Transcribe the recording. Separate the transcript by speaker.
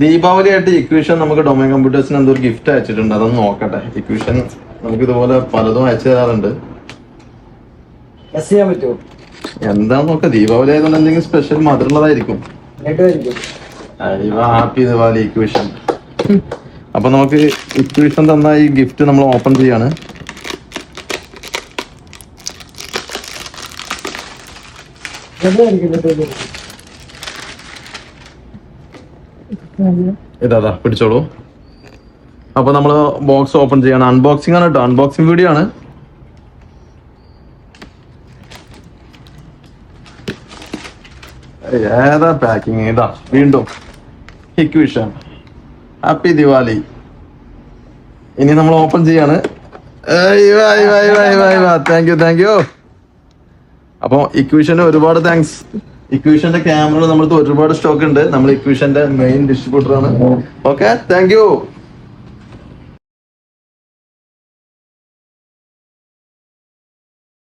Speaker 1: ദീപാവലി ആയിട്ട് ഇക്വേഷൻ നമുക്ക് ഡൊമൈൻ കമ്പ്യൂട്ടേഴ്സിന് എന്തോ ഒരു ഗിഫ്റ്റ് അയച്ചിട്ടുണ്ട്, അതൊന്ന് നോക്കട്ടെ. ഇക്വേഷൻ നമുക്ക് ഇതുപോലെ പലതും അയച്ചു തരാറുണ്ട്. എന്താന്ന് നോക്കാം. ദീപാവലി ആയതുകൊണ്ട് എന്തെങ്കിലും സ്പെഷ്യൽ മധുരമുള്ളതായിരിക്കും. Happy Diwali equation. അപ്പൊ നമുക്ക് ഇക്വേഷൻ തന്ന ഈ ഗിഫ്റ്റ് നമ്മൾ ഓപ്പൺ ചെയ്യാണ്. ഇതാ പിടിച്ചോളൂ. അപ്പൊ നമ്മള് ബോക്സ് ഓപ്പൺ ചെയ്യാണ്. അൺബോക്സിംഗ് ആണ് കേട്ടോ, അൺബോക്സിംഗ് വീഡിയോ ആണ്. ഏതാ പാക്കിങ്? ഇതാ വീണ്ടും ഇക്വേഷൻ. ഹാപ്പി ദിവാലി. ഇനി നമ്മൾ ഓപ്പൺ ചെയ്യാണ്. Thank you. അപ്പൊ ഇക്വേഷന് ഒരുപാട് താങ്ക്സ്. ഇക്വേഷന്റെ ക്യാമറ നമ്മുടെ ഒരുപാട് സ്റ്റോക്ക് ഉണ്ട്. നമ്മൾ ഇക്വേഷന്റെ മെയിൻ ഡിസ്ട്രിബ്യൂട്ടർ ആണ്. Okay, thank you.